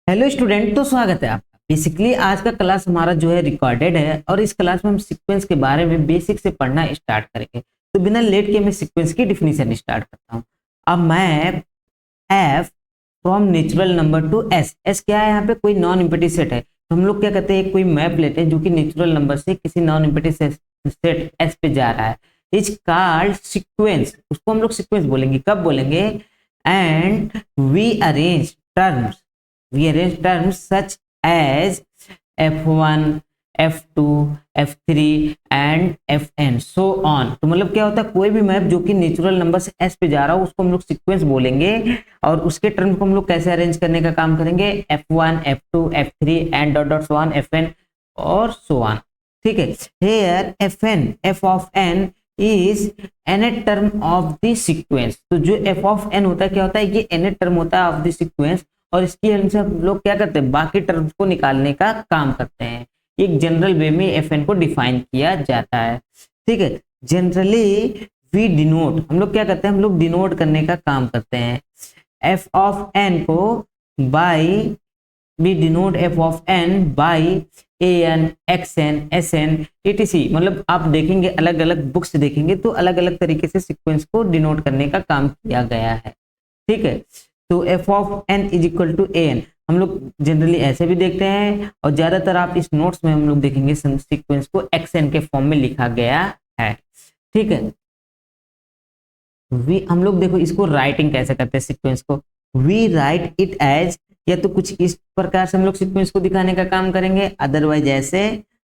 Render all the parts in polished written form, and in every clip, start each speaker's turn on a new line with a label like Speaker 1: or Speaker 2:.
Speaker 1: Hello student, तो स्वागत है आपका। बेसिकली आज का क्लास हमारा जो है रिकॉर्डेड है और इस क्लास में हम सीक्वेंस के बारे में बेसिक से पढ़ना स्टार्ट करेंगे। तो बिना लेट के मैं सीक्वेंस की डिफिनीशन स्टार्ट करता हूँ। अब मैं F from natural number two S. S क्या है? यहाँ पे कोई नॉन इम्पीटिव सेट है, तो हम लोग क्या करते हैं, कोई मैप लेते हैं जो कि नेचुरल नंबर से किसी नॉन इम्पीटिव सेट एस पे जा रहा है। Is called sequence. उसको हम लोग सीक्वेंस बोलेंगे। कब बोलेंगे? And we arrange terms such as f1, f2, f3 and fn so on। तो मतलब क्या होता है, कोई भी मैप जो कि नेचुरल नंबर से s पे जा रहा हो उसको हम लोग सीक्वेंस बोलेंगे और उसके टर्म को हम लोग कैसे अरेंज करने का काम करेंगे, f1, f2, f3 and dot dot so on, fn और so on। ठीक है। Here fn, f of n is nth term of the sequence. तो जो f ऑफ n होता है क्या होता है, ये nth टर्म होता है ऑफ द सीक्वेंस और इसकी हेल्प से हम लोग क्या करते हैं, बाकी टर्म्स को निकालने का काम करते हैं। एक जनरल वे में एफ एन को डिफाइन किया जाता है। ठीक है। जनरली वी डिनोट, हम लोग क्या करते हैं, हम लोग डिनोट करने का काम करते हैं एफ ऑफ एन को by, we denote f of n by a n, x n, s n, etc. मतलब आप देखेंगे अलग अलग बुक्स देखेंगे तो अलग अलग तरीके से सीक्वेंस को डिनोट करने का काम किया गया है। ठीक है। तो f of n is equal to a n हम लोग जनरली ऐसे भी देखते हैं और ज्यादातर आप इस नोट्स में हम लोग देखेंगे सीक्वेंस को एक्स एन के फॉर्म में लिखा गया है। ठीक है। वी हम लोग देखो इसको राइटिंग कैसे करते हैं सीक्वेंस को, वी राइट इट एज, या तो कुछ इस प्रकार से हम लोग सीक्वेंस को दिखाने का काम करेंगे, अदरवाइज ऐसे,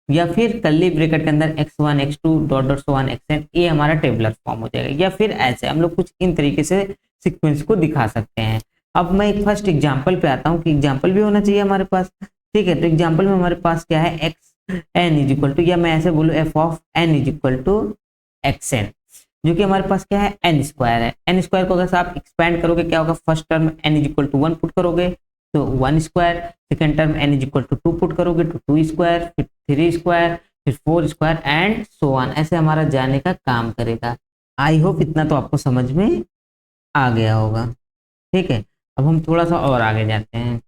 Speaker 1: या फिर कर्ली ब्रैकेट के अंदर x1 x2 dot dot so on xn, ये हमारा टेबुलर फॉर्म हो जाएगा, या फिर ऐसे हम लोग कुछ इन तरीके से सीक्वेंस को दिखा सकते हैं। अब मैं एक फर्स्ट एग्जांपल पे आता हूँ कि एग्जांपल भी होना चाहिए हमारे पास। ठीक है। तो एग्जांपल में हमारे पास क्या है, x n is equal to, या मैं ऐसे बोलूँ f of n is equal to x n, जो कि हमारे पास क्या है, एन स्क्वायर है। एन स्क्वायर को अगर आप एक्सपैंड करोगे क्या होगा, first term n is equal to 1 put करोगे तो 1 square, second term n is equal to 2 put करोगे तो 2 स्क्वायर, फिर 3 स्क्वायर, फिर 4 स्क्वायर एंड सो ऑन। ऐसे हमारा जाने का काम करेगा। आई होप इतना तो आपको समझ में आ गया होगा। ठीक है। अब हम थोड़ा सा और आगे जाते हैं।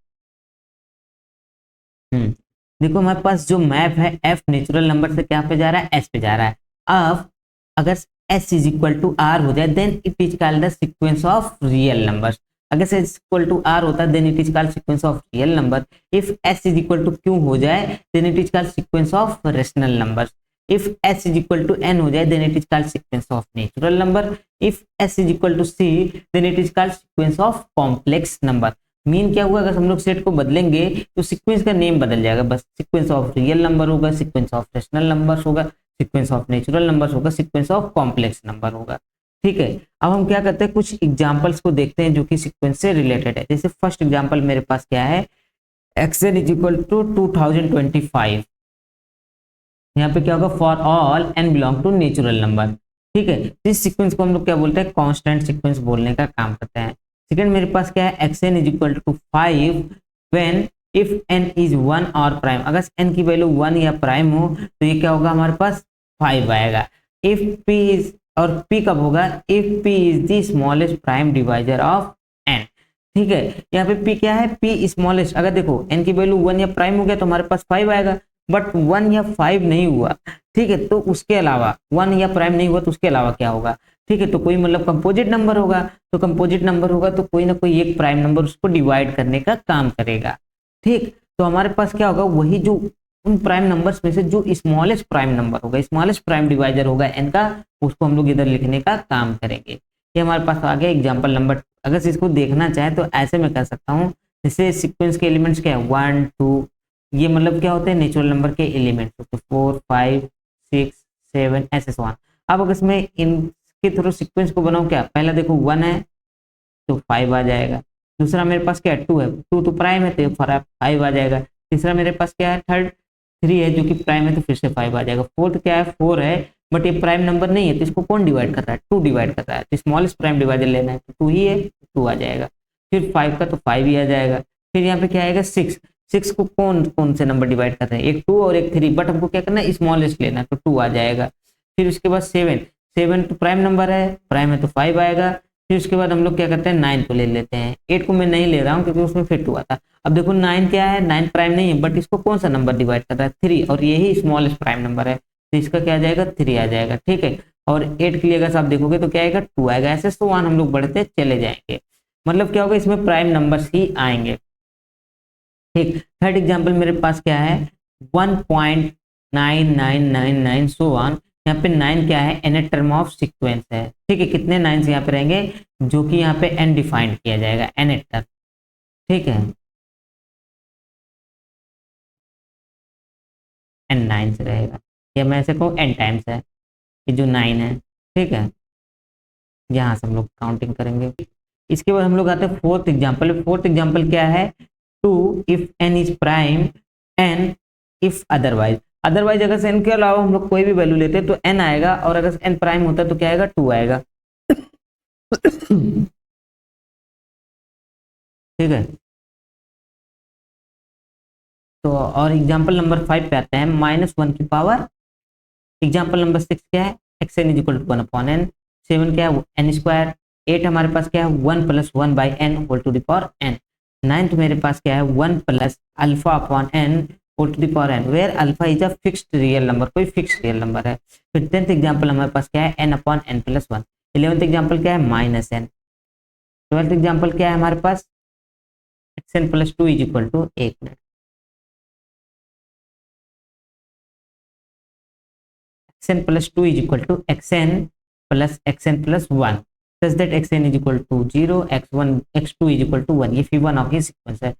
Speaker 1: देखो हमारे पास जो मैप है एफ नेचुरल नंबर से क्या पे जा रहा है, एस पे जा रहा है। अब अगर S is equal to R हो जाए then it is called the sequence of real numbers. अगर S is equal to R होता है then it is called sequence of real number. If S is equal to Q हो जाए then it is called sequence of rational numbers. if s is equal to n हो जाए then it is called sequence of natural number. if s is equal to c then it is called sequence of complex number. Mean क्या हुआ, अगर हम लोग set को बदलेंगे तो सीक्वेंस का नेम बदल जाएगा, बस सीक्वेंस ऑफ रियल नंबर होगा, सीक्वेंस ऑफ रेशनल नंबर्स होगा, सीक्वेंस ऑफ नेचुरल नंबर्स होगा, सीक्वेंस ऑफ कॉम्प्लेक्स नंबर होगा। ठीक है। अब हम क्या करते हैं, कुछ एग्जांपल्स को देखते हैं जो कि सीक्वेंस से रिलेटेड है। जैसे फर्स्ट एग्जांपल मेरे पास क्या है, xn इज इक्वल टू 2025। यहाँ पे क्या होगा, for all n belong to natural number. ठीक है। इस सीक्वेंस को हम लोग क्या बोलते हैं, कांस्टेंट सीक्वेंस बोलने का काम करते हैं। सेकंड मेरे पास क्या है, x n is equal to 5 when if n is 1 और प्राइम। अगर एन की वैल्यू 1 या प्राइम हो तो ये क्या होगा, हमारे पास 5 आएगा। इफ पी इज, और पी कब होगा, if p is the smallest prime divisor of n. ठीक है। यहाँ पे पी क्या है, पी स्मॉलेस्ट। अगर देखो एन की वैल्यू 1 या प्राइम हो गया तो हमारे पास 5 आएगा, बट 1 या 5 नहीं हुआ। ठीक है। तो उसके अलावा 1 या प्राइम नहीं हुआ तो उसके अलावा क्या होगा, ठीक है, तो कोई मतलब कंपोजिट नंबर होगा। तो कंपोजिट नंबर होगा तो कोई ना कोई एक प्राइम नंबर उसको डिवाइड करने का काम करेगा। ठीक। तो हमारे पास क्या होगा, वही जो उन प्राइम नंबर्स में से जो स्मॉलेस्ट प्राइम नंबर होगा, स्मॉलेस्ट प्राइम डिवाइजर होगा एन का, उसको हम लोग इधर लिखने का काम करेंगे। ये हमारे पास आ गया एग्जाम्पल नंबर। अगर इसको देखना चाहे तो ऐसे मैं कर सकता हूँ, जैसे सीक्वेंस के एलिमेंट्स क्या है, 1 2, ये मतलब क्या होते हैं, नेचुरल नंबर के एलिमेंट्स होते हैं, 4 5 6 7 ऐसे सो ऑन। अब अगर इसमें इनके थ्रू सीक्वेंस को बनाऊं, क्या पहला देखो 1 है तो 5 आ जाएगा, दूसरा मेरे पास क्या है 2 है, 2 तो प्राइम है तो 5 आ जाएगा, तीसरा मेरे पास क्या है थर्ड 3 है जो कि प्राइम है तो फिर से 5 आ जाएगा, फोर्थ क्या है 4 है बट ये प्राइम नंबर नहीं है तो इसको कौन डिवाइड कर रहा है, 2 डिवाइड कर रहा है, तो स्मॉलेस्ट प्राइम डिवाइडर लेना है तो 2 ही है, 2 आ जाएगा। फिर 5 का तो 5 ही आ जाएगा। फिर यहाँ पे क्या आएगा 6, 6 को कौन कौन से नंबर डिवाइड कर रहे हैं, एक 2 और एक 3, बट हमको क्या करना है स्मॉलेस्ट लेना है तो 2 आ जाएगा। फिर उसके बाद 7, 7 तो प्राइम नंबर है, प्राइम है तो 5 आएगा। फिर उसके बाद हम लोग क्या करते हैं, 9 को ले लेते हैं। 8 को मैं नहीं ले रहा हूँ क्योंकि उसमें फिट हुआ था। अब देखो 9 क्या है, 9 प्राइम नहीं है, बट इसको कौन सा नंबर डिवाइड कर रहा है, 3, और यही स्मॉलेस्ट प्राइम नंबर है, तो इसका क्या आ जाएगा, 3 आ जाएगा। ठीक है, और 8 के लिए अगर आप देखोगे तो क्या आएगा, 2 आएगा। ऐसे सो वन हम लोग बढ़ते चले जाएंगे। मतलब क्या होगा, इसमें प्राइम नंबर्स ही आएंगे। ठीक, थर्ड एग्जाम्पल मेरे पास क्या है, 1.9999 सो वन। यहाँ पे 9 क्या है, n a term of sequence है। ठीक है, कितने 9 यहाँ पे रहेंगे, जो कि यहाँ पे एन डिफाइन किया जाएगा, एन ए टर्म। ठीक है, एन 9 से रहेगा, या मैं ऐसे कहूँ एन टाइम्स है, ये जो 9 है। ठीक है, यहाँ से हम लोग काउंटिंग करेंगे। इसके बाद हम लोग आते हैं फोर्थ एग्जाम्पल। फोर्थ एग्जाम्पल क्या है, 2 if n is prime n if otherwise. Otherwise अगर से एन के अलावा हम लोग कोई भी वैल्यू लेते हैं तो एन आएगा, और अगर एन प्राइम होता है तो क्या आएगा, 2 आएगा। ठीक है, तो और एग्जाम्पल नंबर 5 पे आते हैं, -1 की पावर। एग्जाम्पल नंबर 6 क्या है, x n is equal to 1/n। 7 क्या है, एन स्क्वायर। 8 हमारे पास क्या है, 1 + 1 by n whole to the power n. 9th मेरे पास क्या है, 1 + alpha upon n whole to the power n, where alpha is a fixed real number, कोई फिक्स्ड रियल नंबर है। फिर 10th एग्जाम्पल हमारे पास क्या है, n/n+1। 11th एग्जाम्पल क्या है, -n। 12th एग्जाम्पल क्या है हमारे पास, xn+2 इज इक्वल टू, एक minute, xn+2 is equal to xn plus xn plus 1 such that xn is equal to 0, x1 x2 is equal to 1। ये फिबोनाची की sequence है।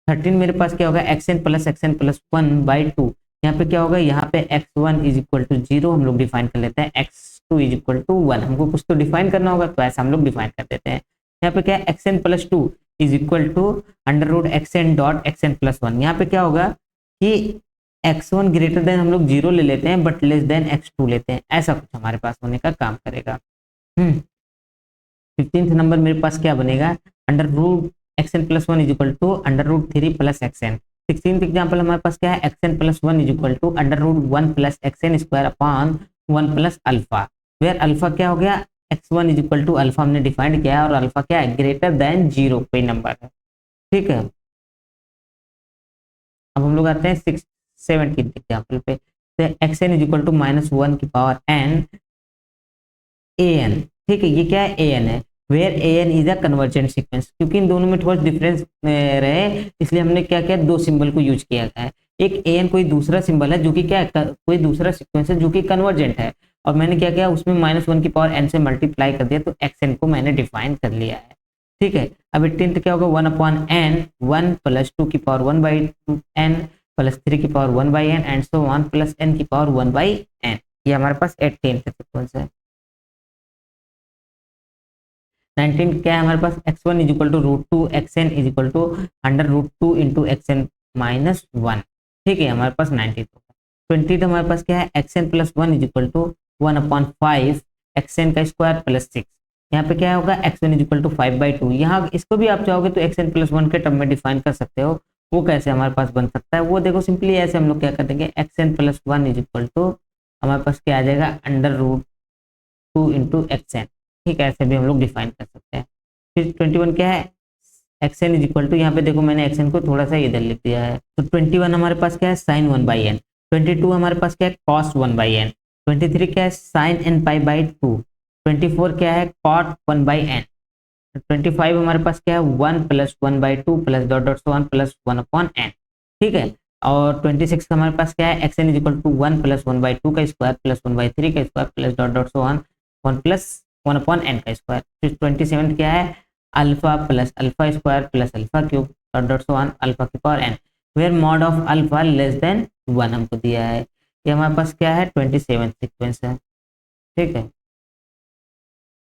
Speaker 1: 13 मेरे पास क्या होगा, xn plus xn plus 1/2। यहाँ पे क्या होगा, यहाँ पे x1 is equal to 0 हम लोग डिफाइन कर लेते हैं, x2 is equal to 1। हमको कुछ तो डिफाइन करना होगा, तो ऐसा हम लोग डिफाइन कर देते हैं। यहाँ पे क्या है, xn+2 is equal to √xn dot xn+1। यहाँ पे क्या होगा कि x1 ग्रेटर देन हम लोग 0 ले लेते हैं, बट लेस देन x2 लेते हैं, ऐसा कुछ हमारे पास होने का काम करेगा। 15th नंबर मेरे पास क्या बनेगा, √xn+1 is equal to √3 + xn। 16th example हमारे पास क्या है, xn+1 is equal to √1 + xn square upon 1 + alpha, where alpha क्या हो गया, x1 is equal to alpha हमने डिफाइंड किया है, और अल्फा क्या है, ग्रेटर देन 0 कोई नंबर है। ठीक है, अब हम लोग आते हैं 17th एग्जाम्पल पे। X n is equal to -1 की पावर एन ए एन। ठीक है, ये क्या है, ए एन है, where a n is a convergent sequence. क्योंकि इन दोनों में थोड़ा डिफरेंस रहे, इसलिए हमने क्या किया, दो सिंबल को यूज किया है। एक ए एन कोई दूसरा सिंबल है जो कि क्या है, कोई दूसरा सीक्वेंस है जो कि कन्वर्जेंट है, और मैंने क्या किया, उसमें -1 की पावर एन से मल्टीप्लाई कर दिया, तो एक्स एन को मैंने डिफाइन कर लिया है। ठीक है, अब 18th क्या होगा, 1/n, 1 + 2 की पावर 1/n प्लस 3 की power 1/n and so on plus n की पावर 1/n। ये हमारे पास 18th सीक्वेंस है। 19 क्या है हमारे पास, x1 is equal to √2 xn is equal to √2 into xn -1। ठीक है, हमारे पास 19 होगा। 20 हमारे पास क्या है, xn+1 is equal to 1/5 xn का स्क्वायर प्लस 6। यहाँ पे क्या होगा, x1 इज इक्वल टू 5/2। यहाँ इसको भी आप चाहोगे तो xn+1 के टर्म में डिफाइन कर सकते हो। वो कैसे हमारे पास बन सकता है, वो देखो, सिंपली ऐसे हम लोग क्या कर देंगे, xn+1 इज इक्वल टू हमारे पास क्या आ जाएगा, √2 इंटू xn। ठीक है, ऐसे भी हम लोग डिफाइन कर सकते हैं। फिर 21 क्या है, xn इज इक्वल टू, यहाँ पे देखो मैंने xn को थोड़ा सा इधर लिख दिया है, तो 21 हमारे पास क्या है, sin 1/n। 22 हमारे पास क्या है, cos 1/n। 23 क्या है, sin nπ/2। 24 क्या है, cot 1/n। 25 हमारे पास क्या है, 1 + 1/2 plus dot dot 1 plus 1/n। ठीक है, और 26 हमारे पास क्या है, xn इज इक्वल टू 1 + 1/2 का स्क्वायर प्लस 1/3 का square plus dot dot 1 plus 1/n का स्क्वायर। फिर 27 क्या है, alpha plus alpha square plus alpha cube dot dot 1 alpha की power n, where mod of alpha less than 1 हमको दिया है। ये हमारे पास क्या है, 27 सीक्वेंस है। ठीक है,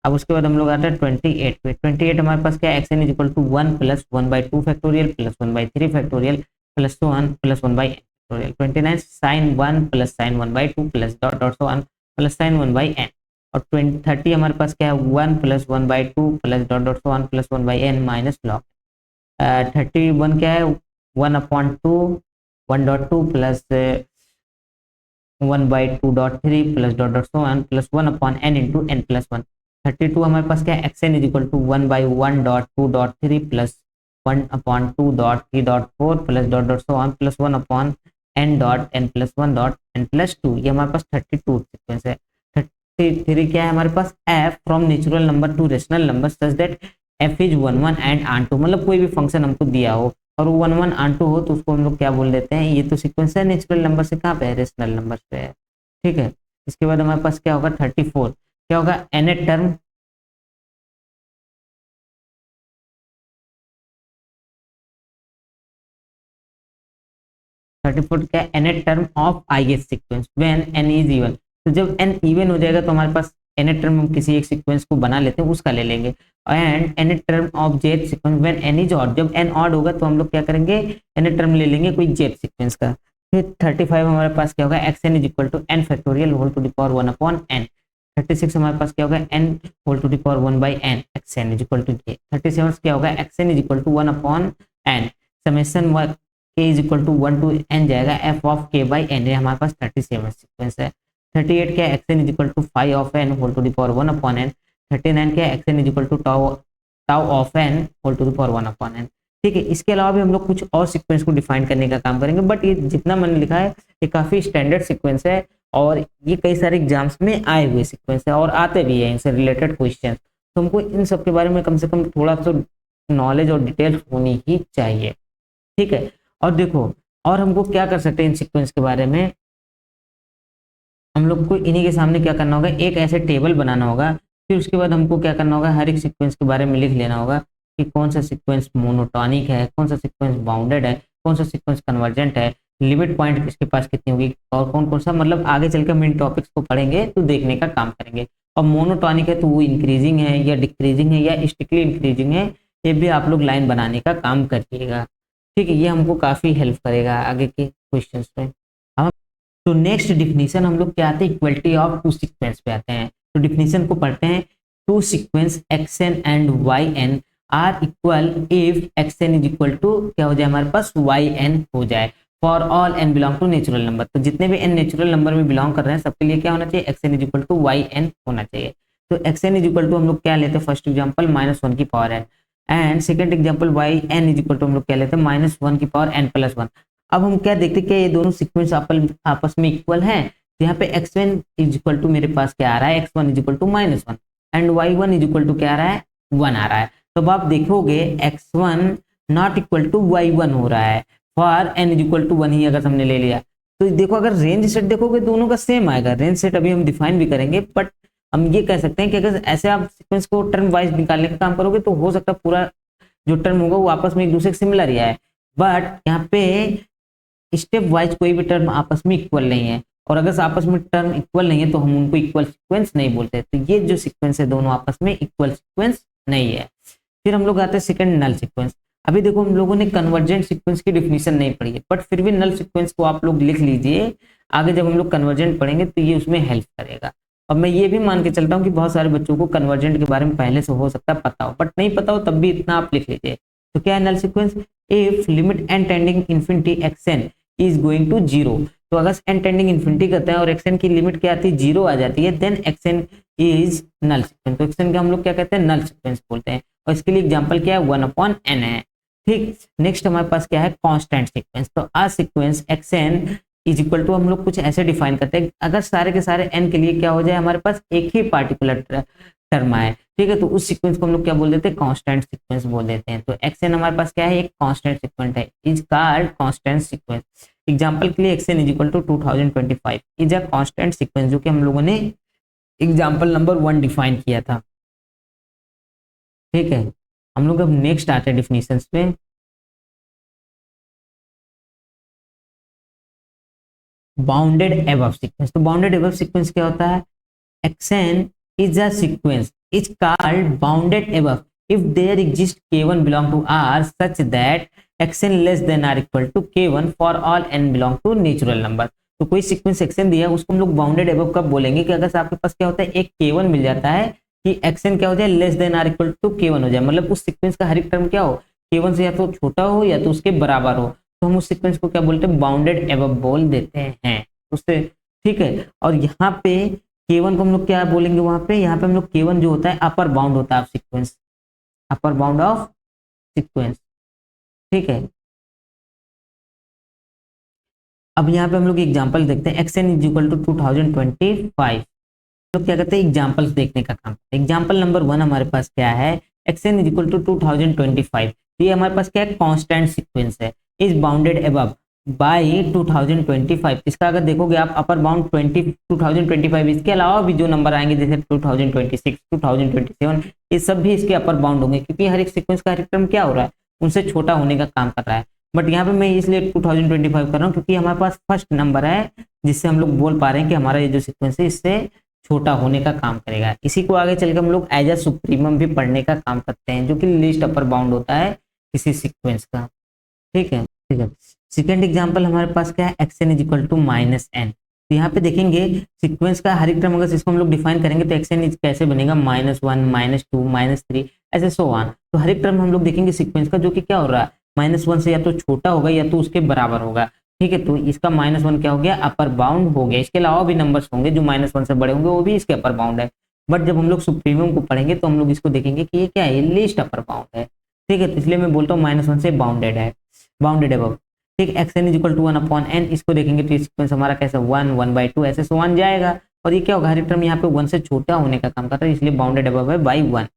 Speaker 1: अब उसके बाद हम लोग आते हैं 28 पे। 28 हमारे पास क्या है, xn is equal to 1 + 1/2 factorial plus 1/3 factorial plus 1 plus 1/n factorial. 29 sin 1 + sin 1/2 plus dot dot 1 plus sin 1/n। और 30 हमारे पास क्या है, 1 + 1/2 plus dot dot 1 plus 1/n minus log. 31 क्या है, 1/2 1.2 plus 1/2.3 plus dot dot 1 plus 1/n into n+1। 32 हमारे पास क्या है, xn is equal to 1/1.2.3 plus 1/2.3.4 plus dot dot so on plus 1/n.n+1.n+2। ये हमारे पास 32 सीक्वेंस है। 33 क्या है हमारे पास, f from natural number two rational number such that f is 1 1 and आन टू, मतलब कोई भी फंक्शन हमको दिया हो और वो 1 1 आन टू हो तो उसको हम लोग क्या बोल देते हैं, ये तो सीक्वेंस है नेचुरल नंबर से कहाँ पे है, रेशनल नंबर पे है। ठीक है, इसके बाद हमारे पास क्या होगा 34, क्या होगा nth टर्म, क्या nth term of ith sequence when n is even. तो जब n इवन हो जाएगा तो हमारे पास nth टर्म हम किसी एक सीक्वेंस को बना लेते हैं, उसका ले लेंगे। And nth term of jth sequence when n is odd, जब n ऑड होगा तो हम लोग क्या करेंगे, nth टर्म ले लेंगे कोई jth सीक्वेंस का। फिर 35 हमारे पास क्या होगा, xn is equal to n factorial whole to the power 1 upon n। 36 हमारे पास क्या होगा, n whole to the power 1 by n, xn is equal to j। 37 क्या होगा, xn is equal to 1 upon n summation k is equal to 1 to n जाएगा f of k by n, ये हमारे पास 37 sequence है। 38 क्या है, xn is equal to 5 of n whole to the power 1 upon n। 39 क्या है, xn is equal to tau tau of n whole to the power 1 upon n। ठीक है, इसके अलावा भी हम लोग कुछ और सीक्वेंस को डिफाइन करने का काम करेंगे, बट ये जितना मैंने लिखा है ये काफी स्टैंडर्ड सीक्वेंस है और ये कई सारे एग्जाम्स में आए हुए सीक्वेंस है और आते भी है इनसे रिलेटेड क्वेश्चन। तो हमको इन सब के बारे में कम से कम थोड़ा सा नॉलेज और डिटेल होनी ही चाहिए। ठीक है, और देखो और हमको क्या कर सकते हैं इन सीक्वेंस के बारे में, हम लोग को इन्हीं के सामने क्या करना होगा, एक ऐसे टेबल बनाना होगा। फिर उसके बाद हमको क्या करना होगा, हर एक सीक्वेंस के बारे में लिख लेना होगा कि कौन सा सीक्वेंस मोनोटॉनिक है, कौन सा सीक्वेंस बाउंडेड है, कौन सा सीक्वेंस कन्वर्जेंट है, लिमिट पॉइंट इसके पास कितनी होगी और कौन कौन सा, मतलब आगे चल के हम इन टॉपिक्स को पढ़ेंगे तो देखने का काम करेंगे। और मोनोटॉनिक है तो वो इंक्रीजिंग है या डिक्रीजिंग है या स्ट्रिक्टली इंक्रीजिंग है, ये भी आप लोग लाइन बनाने का काम करिएगा। ठीक है, ये हमको काफी हेल्प करेगा आगे के क्वेश्चन में। हम तो नेक्स्ट डिफिनीशन हम लोग क्या आते हैं, इक्वलिटी ऑफ टू सीक्वेंस पे आते हैं। तो डिफिनीशन को पढ़ते हैं, two sequence xn and yn are equal if xn is equal to क्या हो जाए हमारे पास yn हो जाए for all n belong to natural number. तो जितने भी n नेचुरल नंबर में बिलोंग कर रहे हैं सबके लिए क्या होना चाहिए, xn is equal to yn होना चाहिए। तो xn इज इक्वल टू हम लोग क्या लेते हैं, फर्स्ट एग्जाम्पल -1 की power n and second example yn is equal to हम लोग क्या लेते हैं -1 की पावर n प्लस 1। अब हम क्या देखते हैं कि ये दोनों सीक्वेंस आपस में इक्वल हैं। तो यहाँ पे x1 इज इक्वल टू मेरे पास क्या आ रहा है, x1 is equal to -1 and y1 is equal to क्या आ रहा है, 1 आ रहा है। तो अब आप देखोगे x1 not equal to y1 हो रहा है for n is equal to 1 ही अगर हमने ले लिया। तो देखो अगर रेंज सेट देखोगे दोनों का सेम आएगा, रेंज सेट अभी हम डिफाइन भी करेंगे, बट हम ये कह सकते हैं कि अगर ऐसे आप सीक्वेंस को टर्म वाइज निकालने का काम करोगे तो हो सकता है पूरा जो टर्म होगा वो आपस में एक दूसरे के सिमिलर ही है, बट यहाँ पे स्टेप वाइज कोई भी टर्म आपस में इक्वल नहीं है। और अगर आपस में टर्म इक्वल नहीं है तो हम उनको इक्वल सीक्वेंस नहीं बोलते। तो ये जो सीक्वेंस है दोनों आपस में इक्वल सीक्वेंस नहीं है। फिर हम लोग आते हैं सेकंड नल सीक्वेंस। अभी देखो हम लोगों ने कन्वर्जेंट सीक्वेंस की डिफिनीशन नहीं पढ़ी है, बट फिर भी नल सीक्वेंस को आप लोग लिख लीजिए, आगे जब हम लोग कन्वर्जेंट पढ़ेंगे तो ये उसमें हेल्प करेगा। और मैं ये भी मान के चलता हूँ कि बहुत सारे बच्चों को कन्वर्जेंट के बारे में पहले से हो सकता है पता हो, बट नहीं पता हो तब भी इतना आप लिख लीजिए। तो क्या है null sequence, if limit n tending infinity xn is going to 0। तो अगर n टेंडिंग इन्फिनिटी करते हैं और xn की लिमिट क्या आती है 0 आ जाती है, then xn is null sequence. तो xn का हम लोग क्या कहते हैं, नल सीक्वेंस बोलते हैं। और इसके लिए एग्जांपल क्या है, 1/n है। ठीक, नेक्स्ट हमारे पास क्या है, कांस्टेंट सीक्वेंस। तो a sequence xn is equal to हम लोग कुछ ऐसे डिफाइन करते हैं, अगर सारे के सारे n के लिए क्या हो जाए हमारे पास एक ही पार्टिकुलर टर्म आए, ठीक है, तो उस सीक्वेंस को हम लोग क्या बोल देते हैं, कांस्टेंट सीक्वेंस बोल देते हैं। तो xn हमारे पास क्या है, एक कांस्टेंट सीक्वेंस है, is called constant sequence. Example के लिए xn is equal to 2025 is a constant sequence, जो कि हम लोगों ने एग्जांपल नंबर 1 डिफाइन किया था। ठीक है, हम लोग अब नेक्स्ट आते हैं डिफिनीशंस पे। Bounded above sequence. तो बाउंडेड एबव सीक्वेंस क्या होता है, xn is a sequence is called bounded above if there exists k1 belong to R such that xn less than or equal to k1 for all n belong to natural number। तो कोई sequence xn दिया है उसको हम लोग bounded above कब बोलेंगे कि अगर आपके पास क्या होता है एक k1 मिल जाता है कि xn क्या हो जाए लेस देन और इक्वल टू k1 हो जाए, मतलब उस सीक्वेंस का हर एक टर्म क्या हो k1 से या तो छोटा हो या तो उसके बराबर हो, तो हम उस सीक्वेंस को क्या बोलते हैं, बाउंडेड एबव बोल देते हैं उससे। ठीक है, और यहाँ पे K1 को हम लोग क्या बोलेंगे वहां पे, यहाँ पे हम लोग K1 जो होता है अपर बाउंड होता है of sequence, upper bound of sequence, ठीक है। अब यहाँ पे हम लोग एग्जांपल देखते हैं, xn इज इक्वल टू 2025, तो क्या कहते हैं एग्जांपल्स देखने का काम। एग्जांपल नंबर 1 हमारे पास क्या है, xn इज इक्वल टू 2025, ये हमारे पास क्या है, कांस्टेंट सीक्वेंस है, इज बाउंडेड अबव बाय 2025। इसका अगर देखोगे आप अपर बाउंड 2025, इसके अलावा भी जो नंबर आएंगे जैसे 2026, 2027, ये सब भी इसके अपर बाउंड होंगे, क्योंकि हर एक सीक्वेंस का हर एक टर्म क्या हो रहा है, उनसे छोटा होने का काम कर रहा है। बट यहाँ पे मैं इसलिए 2025 कर रहा हूँ क्योंकि हमारे पास फर्स्ट नंबर है जिससे हम लोग बोल पा रहे हैं कि हमारा ये जो सीक्वेंस है इससे छोटा होने का काम करेगा। इसी को आगे चलकर हम लोग एज अ सुप्रीमम भी पढ़ने का काम करते हैं, जो कि लीस्ट अपर बाउंड होता है किसी सीक्वेंस का, ठीक है। ठीक है, सेकेंड एग्जांपल हमारे पास क्या है, xn is equal to -n। तो यहाँ पे देखेंगे सीक्वेंस का हर एक टर्म अगर इसको हम लोग डिफाइन करेंगे तो xn कैसे बनेगा, -1, -2, -3 ऐसे सो ऑन। तो हर एक टर्म हम लोग देखेंगे सीक्वेंस का जो कि क्या हो रहा है, -1 से या तो छोटा होगा या तो उसके बराबर होगा, ठीक है। तो इसका -1 क्या हो गया, अपर बाउंड हो गया। इसके अलावा भी नंबर्स होंगे जो -1 से बड़े होंगे, वो भी इसके अपर बाउंड है। बट जब हम लोग सुप्रीमम को पढ़ेंगे तो हम लोग इसको देखेंगे कि ये क्या है, लीस्ट अपर बाउंड है, ठीक है। तो इसलिए मैं बोलता हूँ -1 से बाउंडेड है, बाउंडेड अबव, ठीक। xn is equal to 1/n, इसको देखेंगे तो सीक्वेंस हमारा कैसा 1, 1/2 ऐसे सो ऑन जाएगा। और ये क्या होगा, हर एक टर्म यहाँ पे 1 से छोटा होने का काम करता है, इसलिए बाउंडेड अबव है बाई 1।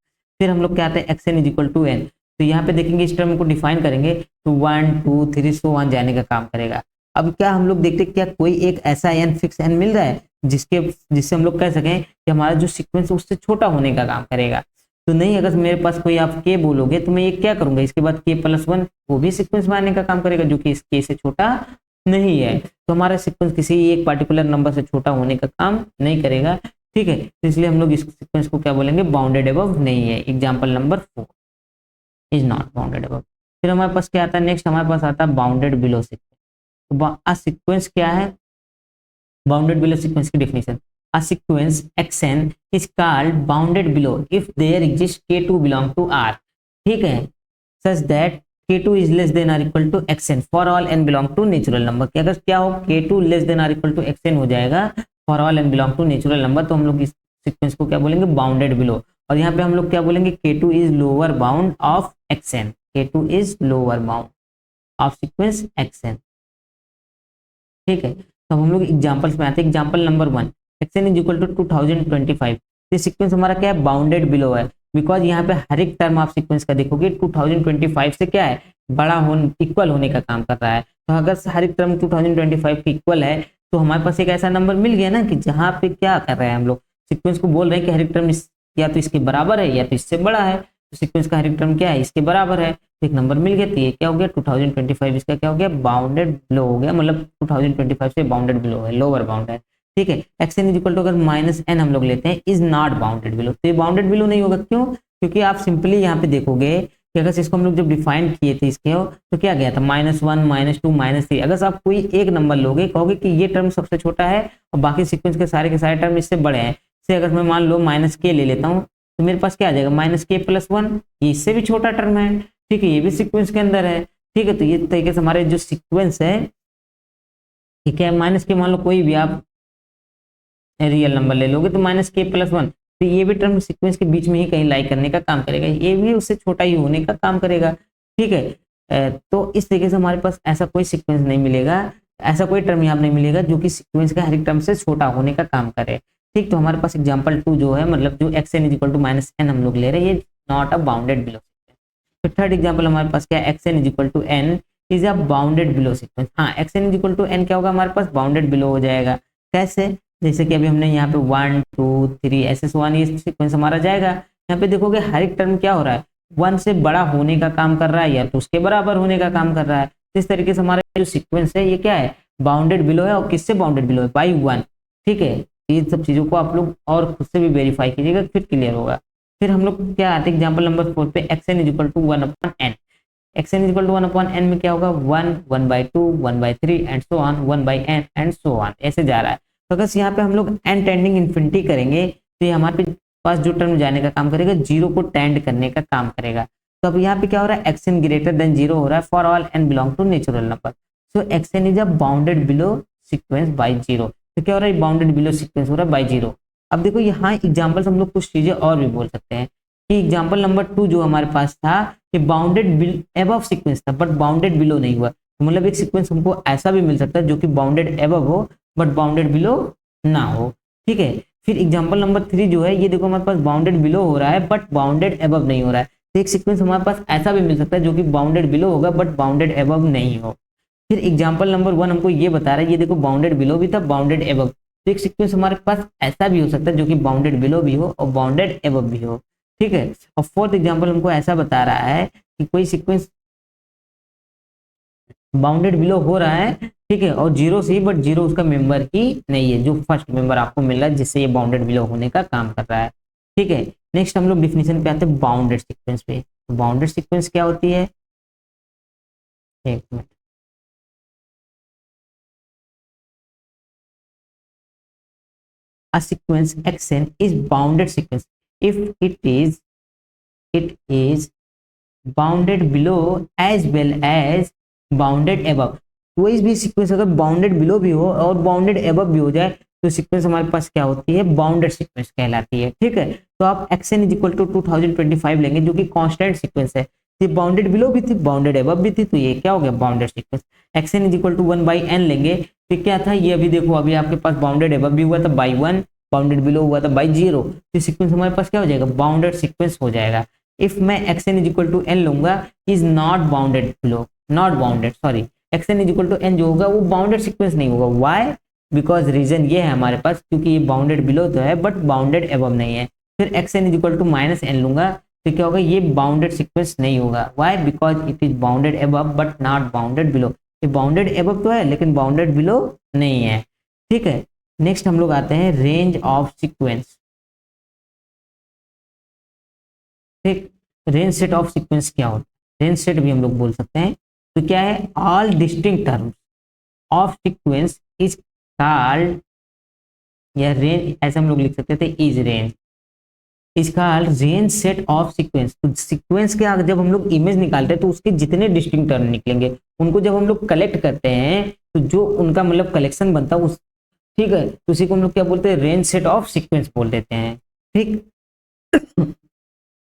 Speaker 1: फिर हम लोग क्या आते हैं, xn is equal to n। तो यहाँ पे देखेंगे इस टर्म को डिफाइन करेंगे तो 1, 2, 3 सो ऑन जाने का काम करेगा। अब क्या हम लोग देखते हैं क्या कोई एक ऐसा n फिक्स n मिल रहा है जिससे हम लोग कह सकें कि हमारा जो सीक्वेंस है उससे छोटा होने का काम करेगा। तो नहीं, अगर मेरे पास कोई आप k बोलोगे तो मैं ये क्या करूंगा, इसके बाद k+1 वो भी सीक्वेंस में आने का काम करेगा जो कि इस k से छोटा नहीं है। तो हमारा सीक्वेंस किसी एक पार्टिकुलर नंबर से छोटा होने का काम नहीं करेगा, ठीक है। तो इसलिए हम लोग इस सीक्वेंस को क्या बोलेंगे, बाउंडेड अबव नहीं है। Example number 4 is not bounded above. फिर हमारे पास क्या आता है, नेक्स्ट हमारे पास आता है बाउंडेड बिलो सीक्वेंस। तो सीक्वेंस क्या है, बाउंडेड बिलो सीक्वेंस की definition, a sequence xn is called bounded below if there exists k2 belong to R, ठीक है, such that k2 is less than or equal to xn for all n belong to natural number। कि अगर क्या हो, k2 less than or equal to xn हो जाएगा for all n belong to natural number, तो हम लोग इस सीक्वेंस को क्या बोलेंगे, बाउंडेड बिलो। और यहाँ पे हम लोग क्या बोलेंगे, k2 is lower bound of xn, k2 is lower bound of sequence xn, ठीक है। तो हम लोग एग्जांपल्स में आते हैं। Example number 1, xn is equal to 2025। ये सीक्वेंस हमारा क्या है, बाउंडेड बिलो है, बिकॉज यहाँ पे हर एक टर्म आप सीक्वेंस का देखोगे 2025 से क्या है, बड़ा होने इक्वल होने का काम कर रहा है। तो अगर हर एक टर्म 2025 के इक्वल है तो हमारे पास एक ऐसा नंबर मिल गया ना कि जहाँ पे क्या कर रहे हैं, हम लोग सीक्वेंस को बोल रहे हैं कि हर एक टर्म या तो इसके बराबर है या तो इससे बड़ा है। तो सीक्वेंस का हर एक टर्म क्या है, इसके बराबर है, तो एक नंबर मिल गया। तो ये क्या हो गया, 2025 इसका क्या हो गया, बाउंडेड बिलो हो गया, मतलब 2025 से बाउंडेड बिलो है, लोअर बाउंड है, ठीक है। xn इज इक्वल टू अगर -n हम लोग लेते हैं, इज नॉट बाउंडेड बिलो, तो ये बाउंडेड बिलो नहीं होगा। क्यों, क्योंकि आप सिंपली यहाँ पे देखोगे कि अगर इसको हम लोग जब डिफाइन किए थे इसके तो क्या गया था, -1, -2, -3। अगर आप कोई एक नंबर लोगे, कहोगे कि ये टर्म सबसे छोटा है और बाकी सीक्वेंस के सारे टर्म इससे बड़े हैं, से अगर मैं मान लो -k ले लेता हूँ तो मेरे पास क्या आ जाएगा, -k+1, ये इससे भी छोटा टर्म है, ठीक है, ये भी सीक्वेंस के अंदर है, ठीक है। तो ये तरीके से हमारे जो सीक्वेंस है, ठीक है, -k मान लो कोई भी आप रियल नंबर ले लोगे तो -k+1, तो ये भी टर्म सीक्वेंस के बीच में ही कहीं लाई करने का काम करेगा, ये भी उससे छोटा ही होने का काम करेगा, ठीक है। तो इस तरीके से हमारे पास ऐसा कोई सीक्वेंस नहीं मिलेगा, ऐसा कोई टर्म यहाँ नहीं मिलेगा जो कि सीक्वेंस का हर एक टर्म से छोटा होने का काम करे, ठीक। तो हमारे पास एग्जाम्पल 2 जो है, मतलब जो xn is equal to -n हम लोग ले रहे हैं, ये not a bounded below sequence. तो थर्ड एग्जाम्पल हमारे पास क्या है, xn is equal to n is a bounded below sequence. हाँ, xn is equal to n क्या होगा, हमारे पास बाउंडेड बिलो हो जाएगा। कैसे, जैसे कि अभी हमने यहाँ पे 1, 2, 3 ऐसे सो ये सीक्वेंस हमारा जाएगा। यहाँ पे देखोगे हर एक टर्म क्या हो रहा है, 1 से बड़ा होने का काम कर रहा है या तो उसके बराबर होने का काम कर रहा है। इस तरीके से हमारा जो सीक्वेंस है ये क्या है, बाउंडेड बिलो है। और किससे बाउंडेड बिलो है, बाई 1, ठीक है। ये सब चीजों को आप लोग और खुद से भी वेरीफाई कीजिएगा, फिर क्लियर होगा। फिर हम लोग क्या आते हैं एग्जाम्पल नंबर 4 पे, xn is equal to 1/n। xn is equal to 1/n में क्या होगा, 1, 1/2, 1/3 and so on, 1/n and so on, ऐसे जा रहा है। तो अगर यहाँ पे हम लोग n टेंडिंग इन्फिनिटी करेंगे तो ये हमारे पास जो टर्म जाने का काम करेगा, 0 को टेंड करने का काम करेगा। तो अब यहाँ पे क्या हो रहा है, xn ग्रेटर देन 0 हो रहा है for all n belong to natural number. So xn is a bounded below sequence by 0। तो क्या हो रहा है, बाउंडेड बिलो सीक्वेंस हो रहा है बाई 0। अब देखो यहाँ एग्जाम्पल्स हम लोग कुछ चीजें और भी बोल सकते हैं कि एग्जाम्पल नंबर 2 जो हमारे पास था कि बाउंडेड एबव सीक्वेंस था बट बाउंडेड बिलो नहीं हुआ, तो मतलब एक सीक्वेंस हमको ऐसा भी मिल सकता है जो कि बाउंडेड एबव हो बट बाउंडेड बिलो ना हो। ठीक है, फिर एग्जाम्पल नंबर 3 जो है ये देखो हमारे पास बाउंडेड बिलो हो रहा है बट बाउंडेड एबव नहीं हो रहा है, तो एक सीक्वेंस हमारे पास ऐसा भी मिल सकता है जो कि बाउंडेड बिलो होगा बट बाउंडेड एबव नहीं हो। फिर एग्जाम्पल नंबर 1 हमको ये बता रहा है, ये देखो बाउंडेड बिलो भी था बाउंडेड एबव, तो एक सीक्वेंस हमारे पास ऐसा भी हो सकता है जो कि बाउंडेड बिलो भी हो और बाउंडेड एबव भी हो। ठीक है, और फोर्थ एग्जाम्पल हमको ऐसा बता रहा है कि कोई सीक्वेंस बाउंडेड बिलो हो रहा है, ठीक है, और जीरो से ही बट जीरो उसका मेंबर ही नहीं है, जो फर्स्ट मेंबर आपको मिल रहा है जिससे ये बाउंडेड बिलो होने का काम कर रहा है। ठीक है, नेक्स्ट हम लोग डिफिनेशन पे आते हैं बाउंडेड सीक्वेंस पे। तो बाउंडेड सीक्वेंस क्या होती है, एक minute, a sequence xn is bounded sequence if it is bounded below as well as bounded above. कोई भी सीक्वेंस अगर बाउंडेड बिलो भी हो और बाउंडेड एबव भी हो जाए तो सीक्वेंस हमारे पास क्या होती है, बाउंडेड सीक्वेंस कहलाती है। ठीक है, तो आप xn इज इक्वल टू 2025 लेंगे जो कि कांस्टेंट सीक्वेंस है, ये बाउंडेड बिलो भी थी बाउंडेड एबव भी थी, तो ये क्या हो गया, bounded sequence. xn is equal to 1/n लेंगे तो क्या था, ये अभी देखो अभी आपके पास बाउंडेड एबव भी हुआ था बाई 1, बाउंडेड बिलो हुआ था बाई 0, तो सीक्वेंस हमारे पास क्या हो जाएगा, बाउंडेड सीक्वेंस हो जाएगा। इफ मैं xn is equal to n लूंगा is not bounded below, not bounded sorry, xn is equal to n जो होगा वो बाउंडेड सीक्वेंस नहीं होगा। व्हाई, बिकॉज रीजन ये है हमारे पास क्योंकि ये बाउंडेड बिलो तो है बट बाउंडेड एबव नहीं है। फिर xn is equal to -n लूंगा तो क्या होगा, ये बाउंडेड सीक्वेंस नहीं होगा। Why, because it is bounded above but not bounded below, ये बाउंडेड एबव तो है लेकिन बाउंडेड बिलो नहीं है। ठीक है, नेक्स्ट हम लोग आते हैं रेंज ऑफ सीक्वेंस। ठीक, रेंज सेट ऑफ सीक्वेंस क्या होता है, रेंज सेट भी हम लोग बोल सकते हैं। तो क्या है, all distinct terms of sequence is called, या रेंज ऐसे हम लोग लिख सकते थे, is range is called range set of sequence. तो सीक्वेंस के जब हम लोग इमेज निकालते हैं तो उसके जितने डिस्टिंक्ट टर्म निकलेंगे उनको जब हम लोग कलेक्ट करते हैं तो जो उनका मतलब कलेक्शन बनता है उस, ठीक है, तो उसी को हम लोग क्या बोलते हैं, रेंज सेट ऑफ सीक्वेंस बोल देते हैं। ठीक,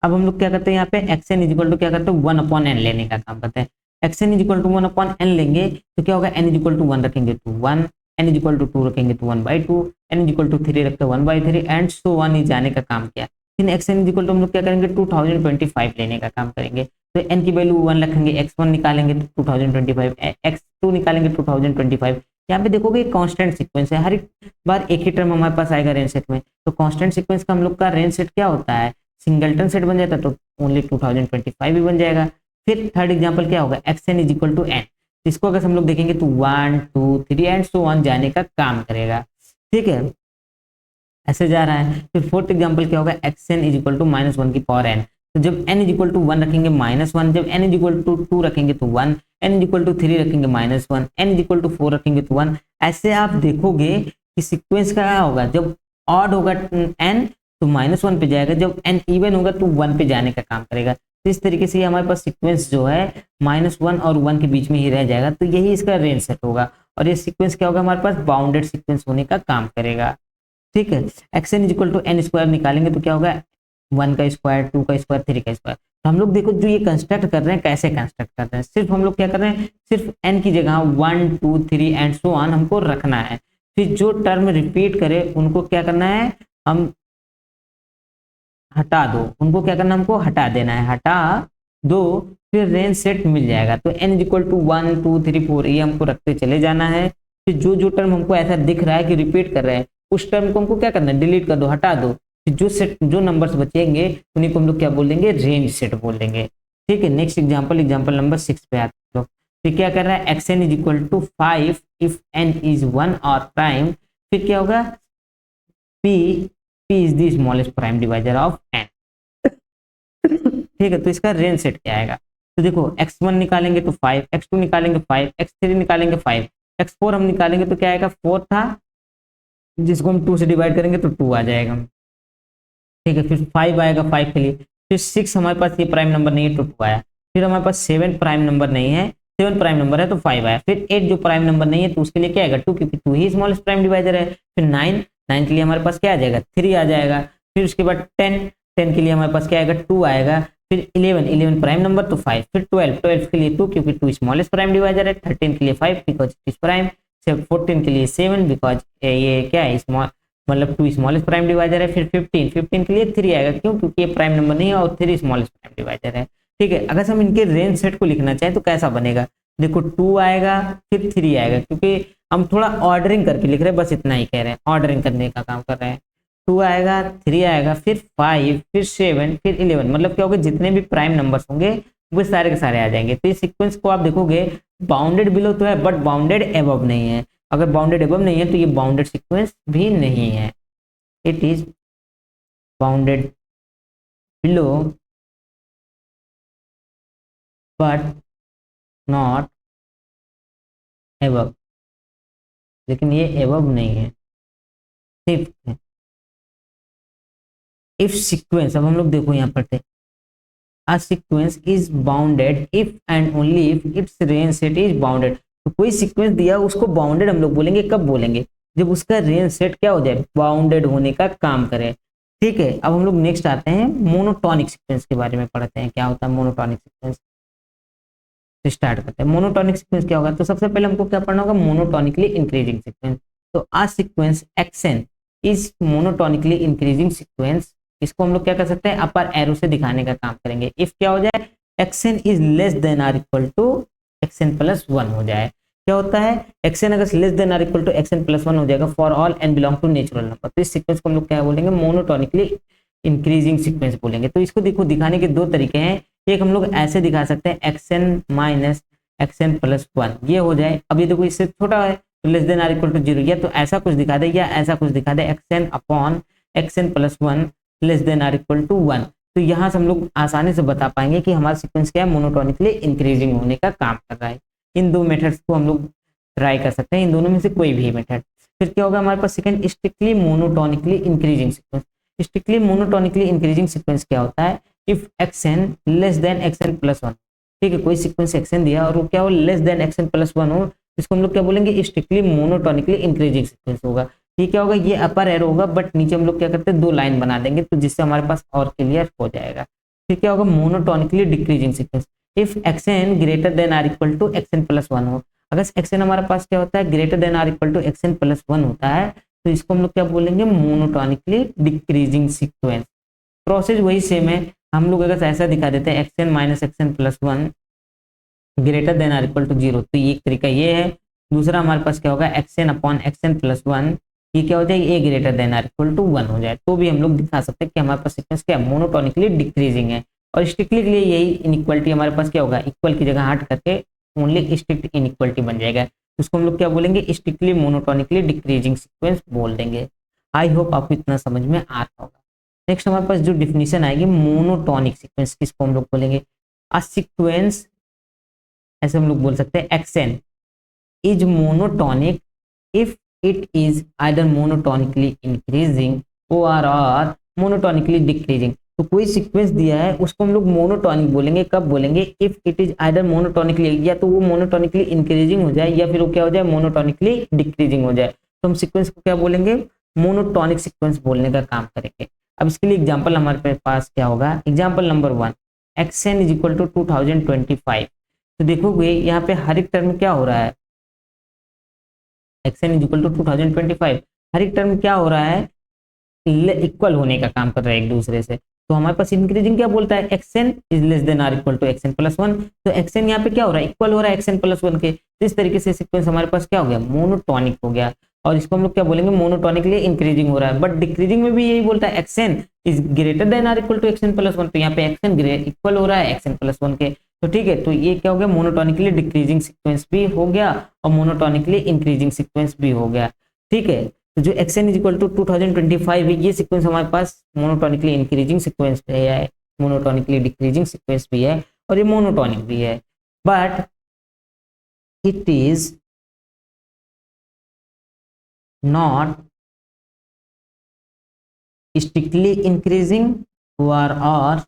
Speaker 1: अब हम लोग क्या करते हैं यहाँ पे xn इज इक्वल टू क्या करते हैं 1/n लेने का काम करते हैं। xn is equal to 1/n लेंगे तो क्या होगा, n इज इक्वल टू 1 रखेंगे तो 1, n इज इक्वल टू 2 रखेंगे तो 1/2, n इज इक्वल टू 3 रखते 1/3 एंड सो ऑन, जाने का काम किया। फिर xn इज इक्वल टू हम लोग क्या करेंगे 2025 लेने का काम करेंगे, तो n की वैल्यू 1 रखेंगे, x1 निकालेंगे तो 2025, x2 निकालेंगे 2025। यहाँ पे देखोगे कांस्टेंट सीक्वेंस है, हर एक बार एक ही टर्म हमारे पास आएगा रेंज सेट में, तो कांस्टेंट सीक्वेंस का हम लोग का रेंज सेट क्या होता है, सिंगलटन सेट बन जाता तो ओनली 2025 भी बन जाएगा। फिर थर्ड एग्जांपल क्या होगा, xn is equal to n, इसको अगर हम लोग देखेंगे तो 1 2 3 एंड सो ऑन जाने का काम करेगा। ठीक है, ऐसे जा रहा है। फिर फोर्थ एग्जांपल क्या होगा, xn इज इक्वल टू -1 की पावर n, तो जब n इज इक्वल टू 1 रखेंगे -1, जब n इज इक्वल टू 2 रखेंगे तो 1, n इज इक्वल टू 3 रखेंगे -1, n इज इक्वल टू 4 रखेंगे तो 1। ऐसे आप देखोगे कि सीक्वेंस का क्या होगा, जब ऑड होगा n तो -1 पे जाएगा, जब n इवन होगा तो 1 पे जाने का काम करेगा। तो इस तरीके से हमारे पास सीक्वेंस जो है -1 और 1 के बीच में ही रह जाएगा, तो यही इसका रेंज सेट होगा और ये सीक्वेंस क्या होगा, हमारे पास बाउंडेड सीक्वेंस होने का काम करेगा। ठीक है, xn is equal to n square निकालेंगे तो क्या होगा, 1 का स्क्वायर 2 का स्क्वायर 3 का स्क्वायर। तो हम लोग देखो जो ये कंस्ट्रक्ट कर रहे हैं कैसे कंस्ट्रक्ट कर रहे हैं, सिर्फ हम लोग क्या कर रहे हैं, सिर्फ n की जगह 1 2 3 एंड सो ऑन हमको रखना है। फिर जो टर्म रिपीट करे उनको क्या करना है, हम हटा दो, उनको क्या करना, हमको हटा देना है, हटा दो, फिर रेंज सेट मिल जाएगा। तो n इज इक्वल टू 1 2 3 4 ये हमको रखते चले जाना है। फिर जो जो टर्म हमको ऐसा दिख रहा है कि रिपीट कर रहे हैं उस टर्म को हमको क्या करना है, डिलीट कर दो, हटा दो। फिर जो सेट जो नंबर्स बचेंगे उन्हीं को हम लोग क्या बोल देंगे, रेंज सेट बोल देंगे। ठीक है, नेक्स्ट एग्जाम्पल, एग्जाम्पल नंबर 6 पे आते हैं। फिर क्या कर रहा है, xn is equal to 5 if n is 1 और प्राइम। फिर क्या होगा, p is the smallest prime divisor of n। ठीक है, तो इसका रेंज सेट क्या आएगा, तो देखो x1 निकालेंगे तो 5, x2 निकालेंगे 5, x3 निकालेंगे 5, x4 हम निकालेंगे तो क्या आएगा, 4 था जिसको हम 2 से डिवाइड करेंगे तो 2 आ जाएगा। ठीक है, फिर 5 आएगा 5 के लिए, फिर 6 हमारे पास ये प्राइम नंबर नहीं है तो 2 आया, फिर हमारे पास 7 प्राइम नंबर नहीं है, 7 प्राइम नंबर है तो 5 आया, फिर 8 जो प्राइम नंबर नहीं है तो उसके लिए क्या आएगा 2, क्योंकि 2 ही स्मॉलेस्ट प्राइम डिवाइजर है। फिर 9 9 के लिए हमारे पास क्या आ जाएगा 3 आ जाएगा। फिर उसके बाद 10 के लिए हमारे पास क्या आएगा 2 आएगा। फिर 11 प्राइम नंबर तो 5। फिर 12 के लिए 2 क्योंकि 2 स्मॉलेस्ट प्राइम डिवाइजर है। 13 के लिए 5 बिकॉज इट इज प्राइम। 14 के लिए 7 बिकॉज ये क्या है स्मॉल मतलब 2 स्मॉलेस्ट प्राइम डिवाइजर है। फिर 15 के लिए 3 आएगा क्यों क्योंकि ये प्राइम नंबर नहीं है और 3 स्मॉलेस्ट प्राइम डिवाइजर है। ठीक है, अगर हम इनके रेंज सेट को लिखना चाहें तो कैसा बनेगा, देखो 2 आएगा फिर 3 आएगा, क्योंकि हम थोड़ा ऑर्डरिंग करके लिख रहे हैं, बस इतना ही कह रहे हैं, ऑर्डरिंग करने का काम कर रहे हैं। 2 आएगा 3 आएगा फिर 5 फिर 7 फिर 11, मतलब क्या होगा जितने भी प्राइम नंबर्स होंगे वो सारे के सारे आ जाएंगे। तो इस सीक्वेंस को आप देखोगे बाउंडेड बिलो तो है बट बाउंडेड एबव नहीं है। अगर बाउंडेड एबव नहीं है तो ये बाउंडेड सीक्वेंस भी नहीं है। It is bounded below but not above, लेकिन ये एबव नहीं है। फिफ्थ, इफ सीक्वेंस, अब हम लोग देखो यहाँ पर थे a sequence is bounded if and only if its range set is bounded। तो कोई सीक्वेंस दिया उसको बाउंडेड हम लोग बोलेंगे, कब बोलेंगे जब उसका रेंज सेट क्या हो जाए बाउंडेड होने का काम करे। ठीक है, अब हम लोग नेक्स्ट आते हैं मोनोटॉनिक सीक्वेंस के बारे में पढ़ते हैं, क्या होता है मोनोटॉनिक सीक्वेंस। स्टार्ट करते हैं मोनोटॉनिक सीक्वेंस क्या होगा। तो सबसे पहले हमको क्या पढ़ना होगा मोनोटॉनिकली इंक्रीजिंग सीक्वेंस। तो a sequence x n is monotonically increasing sequence, इसको हम लोग क्या कर सकते हैं अपर एरो से दिखाने का काम करेंगे। इफ क्या हो जाए x n is less than or equal to x n plus 1 हो जाए। क्या होता है एक्सएन अगर less than or equal to x n plus 1 हो जाएगा for all n belong to natural number. तो इस सीक्वेंस को हम लोग क्या बोलेंगे मोनोटॉनिकली इंक्रीजिंग सीक्वेंस बोलेंगे। तो इसको देखो दिखाने के दो तरीके हैं, एक हम लोग ऐसे दिखा सकते हैं एक्सएन माइनस एक्सएन प्लस 1 ये हो जाए। अब ये देखो इससे छोटा है तो less than or equal to 0, या तो ऐसा कुछ दिखा दे या ऐसा कुछ दिखा दे x n upon x n plus 1 less than or equal to 1। तो यहाँ से हम लोग आसानी से बता पाएंगे कि हमारा सीक्वेंस क्या है मोनोटॉनिकली इंक्रीजिंग होने का काम कर रहा है। इन दो मेथड्स को हम लोग ट्राई कर सकते हैं, इन दोनों में से कोई भी मेथड। फिर क्या होगा हमारे पास second strictly monotonically increasing sequence. Strictly monotonically increasing sequence क्या होता है if x n less than x n plus 1। ठीक है, कोई सीक्वेंस एक्सएन दिया और वो क्या हो लेस देन एक्सएन प्लस 1 हो, इसको हम लोग क्या बोलेंगे स्ट्रिक्टली मोनोटॉनिकली इंक्रीजिंग सीक्वेंस होगा। ये क्या होगा ये अपर एरो होगा बट नीचे हम लोग क्या करते हैं 2 लाइन बना देंगे तो जिससे हमारे पास और क्लियर हो जाएगा। फिर क्या होगा monotonically decreasing sequence if x n greater than or equal to x n plus 1 हो। अगर एक्सएन हमारे पास क्या होता है greater than or equal to x n plus 1 होता है तो इसको हम लोग क्या बोलेंगे मोनोटॉनिकली डिक्रीजिंग सीक्वेंस। प्रोसेस वही सेम है, हम लोग अगर ऐसा दिखा देते हैं x n minus x n plus 1 greater than or equal to 0 तो ये एक तरीका ये है। दूसरा हमारे पास क्या होगा एक्सएन अपॉन एक्सएन प्लस 1 ये क्या हो जाए a greater than or equal to 1 हो जाए, तो भी हम लोग दिखा सकते हैं कि हमारे पास सीक्वेंस क्या है मोनोटॉनिकली डिक्रीजिंग है। और स्ट्रिक्टली के लिए यही इनइक्वालिटी हमारे पास क्या होगा इक्वल की जगह हट करके ओनली स्ट्रिक्ट इनइक्वालिटी बन जाएगा, उसको हम लोग क्या बोलेंगे स्ट्रिक्टली मोनोटॉनिकली डिक्रीजिंग सीक्वेंस बोल देंगे। आई होप आपको इतना समझ में आ रहा होगा। नेक्स्ट हमारे पास जो डिफिनीशन आएगी मोनोटॉनिक सीक्वेंस किसको हम लोग बोलेंगे अ सीक्वेंस, ऐसे हम लोग बोल सकते हैं x n is monotonic if it is either monotonically increasing or monotonically decreasing। तो कोई सीक्वेंस दिया है उसको हम लोग मोनोटॉनिक बोलेंगे, कब बोलेंगे if it is either monotonically या तो वो मोनोटॉनिकली इंक्रीजिंग हो जाए या फिर वो क्या हो जाए मोनोटॉनिकली डिक्रीजिंग हो जाए, तो हम सीक्वेंस को क्या बोलेंगे मोनोटॉनिक सीक्वेंस बोलने का काम करेंगे। अब इसके लिए एग्जांपल हमारे पास क्या होगा example number 1 x n is equal to 2025। तो देखोगे यहाँ पे हर एक टर्म क्या हो रहा है एक्सएन इज इक्वल टू 2025 हर एक टर्म क्या हो रहा है इक्वल होने का काम कर रहा है एक दूसरे से। तो हमारे पास इंक्रीजिंग क्या बोलता है x n is less than or equal to x n plus 1। तो एक्सएन यहाँ पे क्या हो रहा है इक्वल हो रहा है एक्सएन प्लस 1 के, तो इस तरीके से सीक्वेंस हमारे पास क्या हो गया मोनोटॉनिक हो गया। और इसको हम लोग क्या बोलेंगे मोनोटॉनिकली इंक्रीजिंग हो रहा है, बट डिक्रीजिंग में भी यही बोलता है x n is greater than or equal to x n plus 1। तो यहाँ पे एक्सएन इक्वल हो रहा है एक्सएन प्लस 1 के, तो ठीक है तो ये क्या हो गया मोनोटॉनिकली डिक्रीजिंग सीक्वेंस भी हो गया और मोनोटॉनिकली इंक्रीजिंग सीक्वेंस भी हो गया। ठीक है, तो जो एक्सएन इज इक्वल टू 2025 है ये सीक्वेंस हमारे पास मोनोटॉनिकली इंक्रीजिंग सीक्वेंस भी है मोनोटॉनिकली डिक्रीजिंग सीक्वेंस भी है और ये मोनोटॉनिक भी है, but it is not strictly increasing और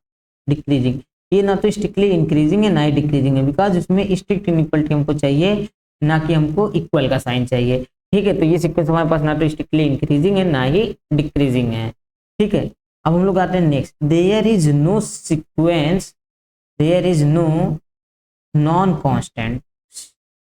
Speaker 1: डिक्रीजिंग। ये ना तो स्ट्रिक्टली इंक्रीजिंग है ना ही डिक्रीजिंग है, बिकॉज इसमें स्ट्रिक्ट इनइक्वलिटी हमको चाहिए ना कि हमको इक्वल का साइन चाहिए। ठीक है, तो ये सीक्वेंस हमारे पास ना तो स्ट्रिक्टली इंक्रीजिंग है ना ही डिक्रीजिंग है। ठीक है, अब हम लोग आते हैं next, there is no sequence, there is no non constant,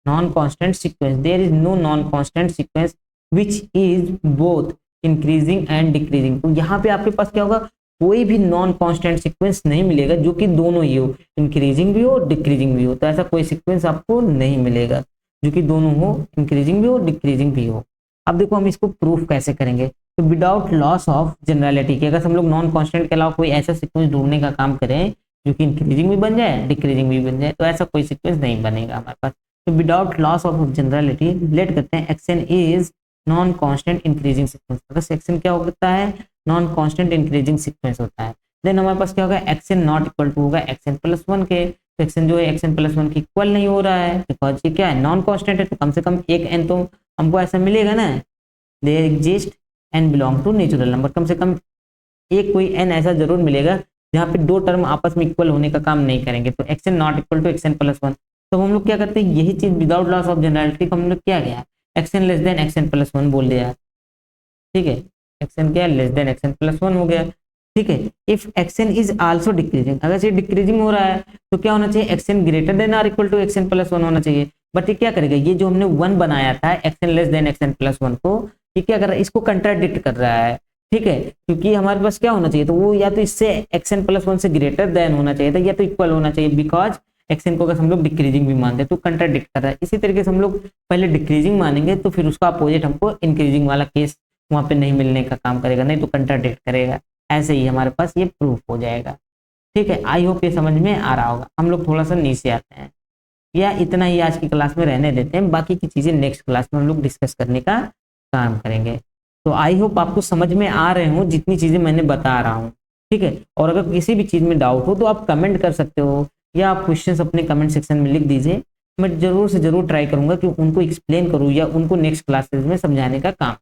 Speaker 1: non constant sequence, there is no non constant sequence which is both increasing and decreasing. तो यहाँ पे आपके पास क्या होगा, कोई भी नॉन कांस्टेंट सीक्वेंस नहीं मिलेगा जो कि दोनों ही हो, इंक्रीजिंग भी हो डिक्रीजिंग भी हो। तो ऐसा कोई सीक्वेंस आपको नहीं मिलेगा जो कि दोनों हो, इंक्रीजिंग भी हो डिक्रीजिंग भी हो। अब देखो हम इसको प्रूफ कैसे करेंगे, तो विदाउट लॉस ऑफ जनरलिटी के, अगर हम लोग नॉन कांस्टेंट के अलावा कोई ऐसा सीक्वेंस ढूंढने का काम करें जो कि इंक्रीजिंग भी बन जाए डिक्रीजिंग भी बन जाए, तो ऐसा कोई सीक्वेंस नहीं बनेगा हमारे पास। तो without loss of generality let करते हैं x n is non constant increasing sequence. अगर सेक्शन क्या होता है, नॉन कांस्टेंट इंक्रीजिंग सीक्वेंस होता है, देन हमारे पास क्या होगा, एक्सएन नॉट इक्वल टू होगा एक्सएन प्लस 1 के। तो एक्सएन जो है एक्सएन प्लस 1 के इक्वल नहीं हो रहा है, बिकॉज ये क्या है, नॉन कांस्टेंट है। तो कम से कम एक एन तो हमको ऐसा मिलेगा ना, there exist n belong to natural number, कम से कम एक कोई एन ऐसा जरूर मिलेगा जहाँ पे दो टर्म आपस में इक्वल होने का काम नहीं करेंगे। तो x n not equal to x n plus 1, तो हम लोग क्या करते हैं, यही चीज विदाउट लॉस ऑफ जनरलिटी को हम लोग क्या गया, xn less than x n plus 1 बोल दिया। ठीक है, एक्सएन क्या लेस देन एक्सएन प्लस 1 हो गया। ठीक है, if xn is also decreasing, अगर ये डिक्रीजिंग हो रहा है तो क्या होना चाहिए, x n greater than or equal to x n plus 1 होना चाहिए। बट ये क्या करेगा, ये जो हमने 1 बनाया था xn less than x n plus 1 को, ये क्या कर रहा है, इसको कंट्राडिक्ट कर रहा है। ठीक है, क्योंकि हमारे पास क्या होना चाहिए, तो वो या तो इससे एक्सएन प्लस 1 से ग्रेटर देन होना चाहिए था, या तो इक्वल होना चाहिए, बिकॉज एक्सएन को अगर हम लोग डिक्रीजिंग भी मानते हैं तो कंट्राडिक्ट कर रहा है। इसी तरीके से हम लोग पहले डिक्रीजिंग मानेंगे तो फिर उसका अपोजिट हमको इंक्रीजिंग वाला केस वहां पे नहीं मिलने का काम करेगा, नहीं तो कंट्राडिक्ट करेगा। ऐसे ही हमारे पास ये प्रूफ हो जाएगा। ठीक है, आई होप ये समझ में आ रहा होगा। हम लोग थोड़ा सा नीचे आते हैं, या इतना ही आज की क्लास में रहने देते हैं, बाकी की चीजें नेक्स्ट क्लास में हम लोग डिस्कस करने का काम करेंगे। तो आई होप आपको समझ में आ रहे हो जितनी चीजें मैंने बता रहा हूँ। ठीक है, और अगर किसी भी चीज में डाउट हो तो आप कमेंट कर सकते हो, या आप क्वेश्चंस अपने कमेंट सेक्शन में लिख दीजिए। मैं जरूर से जरूर ट्राई करूंगा कि उनको एक्सप्लेन करूँ या उनको नेक्स्ट क्लासेस में समझाने का काम